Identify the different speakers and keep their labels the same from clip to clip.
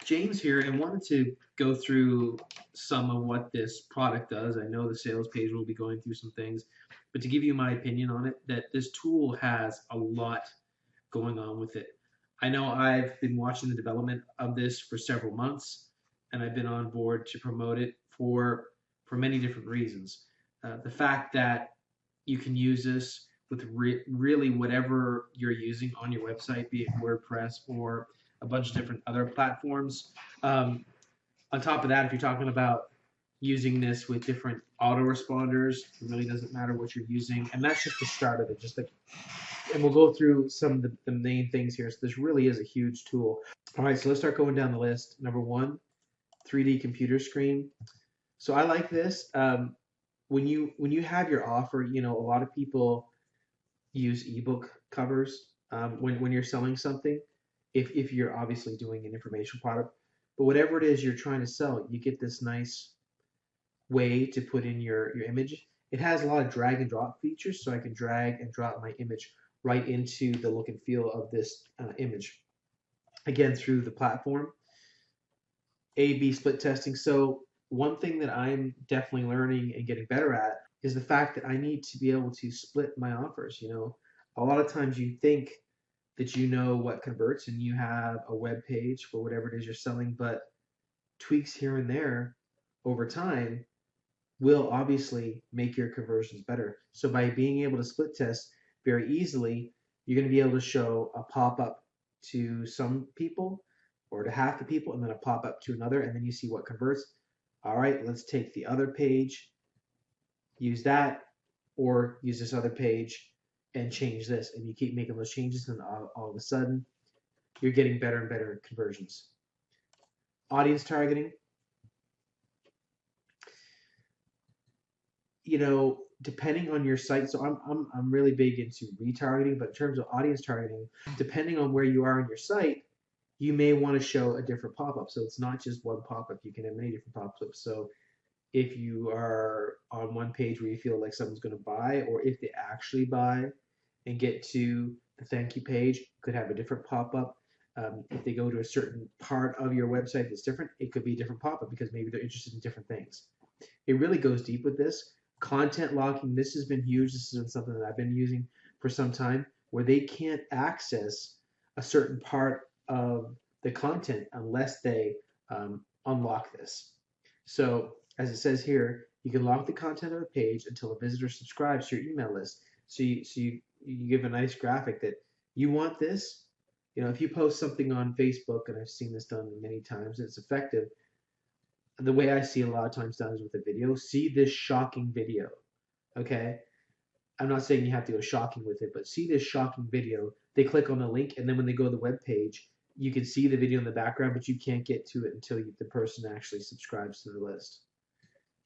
Speaker 1: James here, and wanted to go through some of what this product does. I know the sales page will be going through some things, but to give you my opinion on it, that this tool has a lot going on with it. I know I've been watching the development of this for several months, and I've been on board to promote it for many different reasons. The fact that you can use this with really whatever you're using on your website, be it WordPress or a bunch of different other platforms. Um, on top of that, if you're talking about using this with different autoresponders, it really doesn't matter what you're using, and that's just the start of it. And we'll go through some of the main things here. So this really is a huge tool. All right, so let's start going down the list. Number one, 3D computer screen. So I like this. When you have your offer, a lot of people use ebook covers when you're selling something. If you're obviously doing an information product, but whatever it is you're trying to sell, you get this nice way to put in your image. It has a lot of drag and drop features, so I can drag and drop my image right into the look and feel of this image. Again, through the platform. A/B split testing. So one thing that I'm definitely learning and getting better at is the fact that I need to be able to split my offers. A lot of times you think that you know what converts and you have a web page for whatever it is you're selling, but tweaks here and there over time will obviously make your conversions better. So by being able to split test very easily, you're going to be able to show a pop-up to some people or to half the people and then a pop-up to another, and then you see what converts. All right, let's take the other page, use that, or use this other page and change this. And you keep making those changes, and all of a sudden, you're getting better and better conversions. Audience targeting. Depending on your site, so I'm really big into retargeting, but in terms of audience targeting, depending on where you are on your site, you may want to show a different pop-up. So it's not just one pop-up, you can have many different pop-ups. So if you are on one page where you feel like someone's going to buy, or if they actually buy and get to the thank you page, could have a different pop-up. If they go to a certain part of your website that's different, it could be a different pop-up because maybe they're interested in different things. It really goes deep with this. Content locking, this has been huge. This has been something that I've been using for some time, where they can't access a certain part of the content unless they unlock this. So as it says here, you can lock the content of a page until a visitor subscribes to your email list. So you give a nice graphic that you want this. If you post something on Facebook, and I've seen this done many times, and it's effective. The way I see it a lot of times done is with a video. See this shocking video, okay? I'm not saying you have to go shocking with it, but see this shocking video. They click on the link, and then when they go to the web page, you can see the video in the background, but you can't get to it until the person actually subscribes to the list.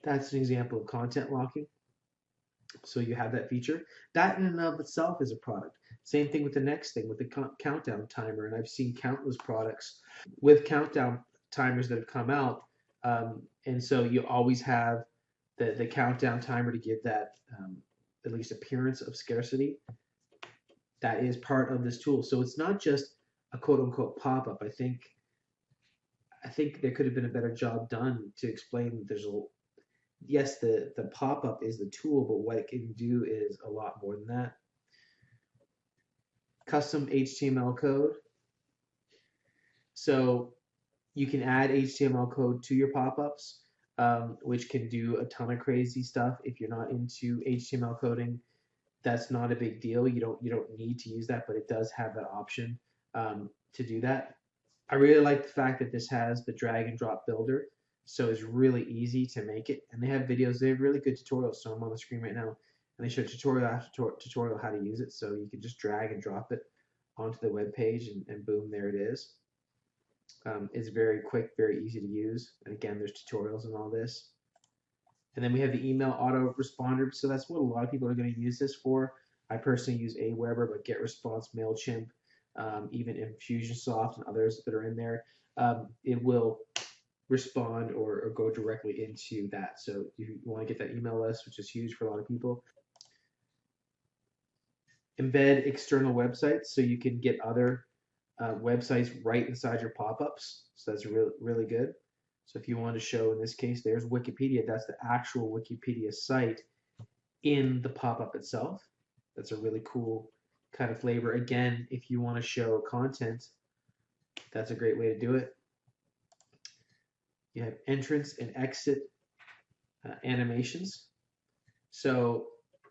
Speaker 1: That's an example of content locking. So you have that feature. That in and of itself is a product. Same thing with the next thing, with the countdown timer. And I've seen countless products with countdown timers that have come out. And so you always have the countdown timer to give that at least appearance of scarcity. That is part of this tool. So it's not just a quote unquote pop-up. I think there could have been a better job done to explain that yes, the pop-up is the tool, but what it can do is a lot more than that. Custom HTML code. So you can add HTML code to your pop-ups, which can do a ton of crazy stuff. If you're not into HTML coding, that's not a big deal. You don't need to use that, but it does have that option to do that. I really like the fact that this has the drag and drop builder, so it's really easy to make it. And they have videos. They have really good tutorials. So I'm on the screen right now, and they show tutorial after tutorial how to use it. So you can just drag and drop it onto the web page, and boom, there it is. It's very quick, very easy to use. And again, there's tutorials and all this. And then we have the email autoresponder. So that's what a lot of people are going to use this for. I personally use Aweber, but GetResponse, MailChimp, even Infusionsoft and others that are in there, it will respond or go directly into that. So you want to get that email list, which is huge for a lot of people. Embed external websites so you can get other websites right inside your pop-ups. So that's really good. So if you want to show, in this case, there's Wikipedia. That's the actual Wikipedia site in the pop-up itself. That's a really cool kind of flavor. Again, if you want to show content, that's a great way to do it. You have entrance and exit animations. So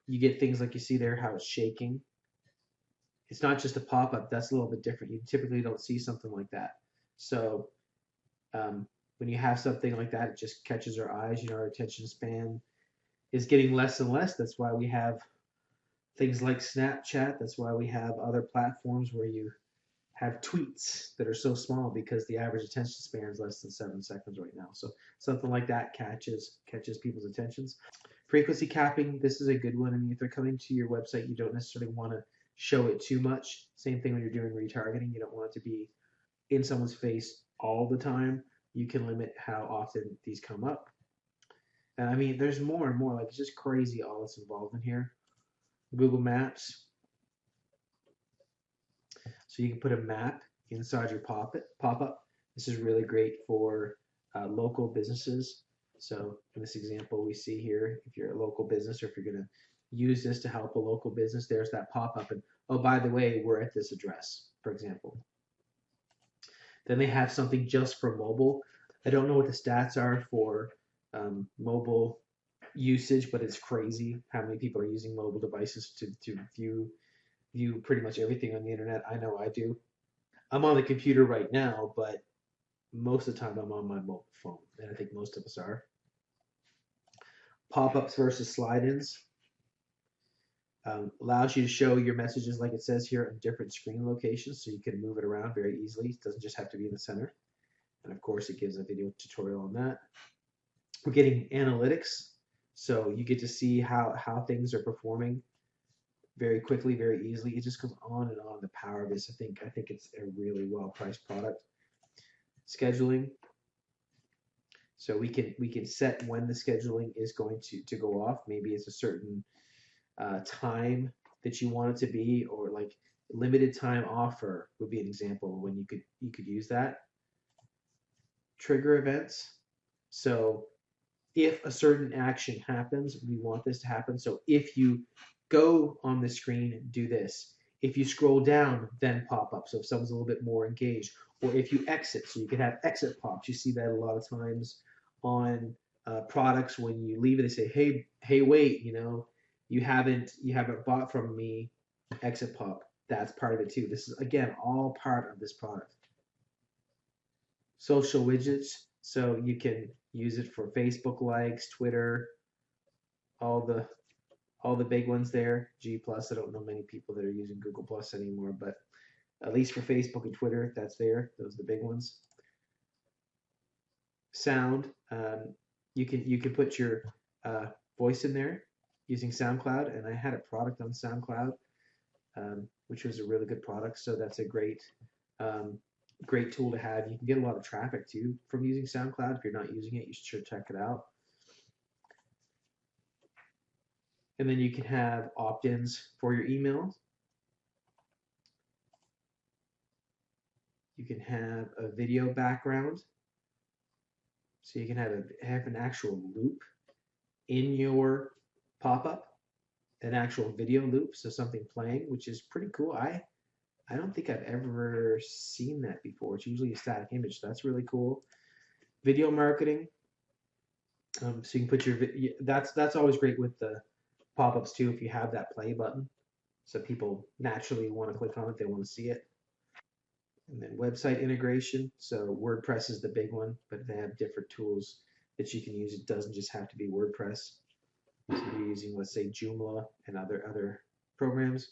Speaker 1: you get things like you see there, how it's shaking. It's not just a pop-up. That's a little bit different. You typically don't see something like that. So when you have something like that, it just catches our eyes. You know, our attention span is getting less and less. That's why we have things like Snapchat. That's why we have other platforms where you have tweets that are so small, because the average attention span is less than 7 seconds right now. So something like that catches people's attentions. Frequency capping, this is a good one. I mean, if they're coming to your website, you don't necessarily want to show it too much. Same thing when you're doing retargeting. You don't want it to be in someone's face all the time. You can limit how often these come up. And I mean, there's more and more. Like, it's just crazy all that's involved in here. Google Maps. So you can put a map inside your pop-up. This is really great for local businesses. So in this example we see here, if you're a local business, or if you're going to use this to help a local business, there's that pop-up. And oh, by the way, we're at this address, for example. Then they have something just for mobile. I don't know what the stats are for mobile usage, but it's crazy how many people are using mobile devices to view pretty much everything on the internet. I know I do. I'm on the computer right now, but most of the time I'm on my mobile phone, and I think most of us are. Pop-ups versus slide-ins. Allows you to show your messages, like it says here, in different screen locations, so you can move it around very easily. It doesn't just have to be in the center. And of course, it gives a video tutorial on that. We're getting analytics, so you get to see how things are performing very quickly, very easily. It just goes on and on. The power of this, I think it's a really well-priced product. Scheduling. So we can set when the scheduling is going to go off. Maybe it's a certain time that you want it to be, or like limited time offer would be an example when you could use that. Trigger events. So if a certain action happens, we want this to happen. So if you go on the screen, do this. If you scroll down, then pop up. So if someone's a little bit more engaged, or if you exit, so you can have exit pops. You see that a lot of times on products. When you leave it, they say, hey, wait, you know, you haven't bought from me. Exit pop. That's part of it too. This is, again, all part of this product. Social widgets. So you can use it for Facebook likes, Twitter, all the big ones there. G+, I don't know many people that are using Google Plus anymore, but at least for Facebook and Twitter, that's there. Those are the big ones. Sound. You can put your voice in there using Soundcloud, and I had a product on Soundcloud, which was a really good product. So that's a great tool to have. You can get a lot of traffic too from using SoundCloud. If you're not using it, you should check it out. And then you can have opt-ins for your email. You can have a video background. So you can have an actual loop in your pop-up, an actual video loop, so something playing, which is pretty cool. I don't think I've ever seen that before. It's usually a static image, so that's really cool. Video marketing. So you can put your that's always great with the pop-ups too, if you have that play button, so people naturally want to click on it, they want to see it. And then website integration. So WordPress is the big one, but they have different tools that you can use. It doesn't just have to be WordPress. So you're using, let's say, Joomla and other programs.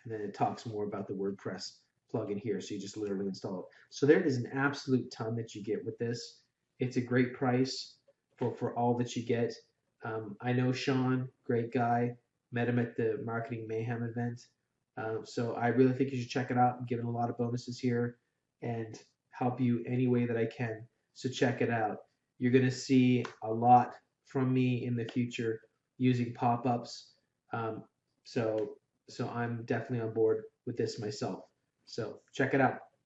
Speaker 1: And then it talks more about the WordPress plugin here, so you just literally install it. So there is an absolute ton that you get with this. It's a great price for all that you get. I know Sean, great guy. Met him at the Marketing Mayhem event. So I really think you should check it out. I'm giving a lot of bonuses here and help you any way that I can. So check it out. You're going to see a lot from me in the future using pop-ups. So I'm definitely on board with this myself. So check it out.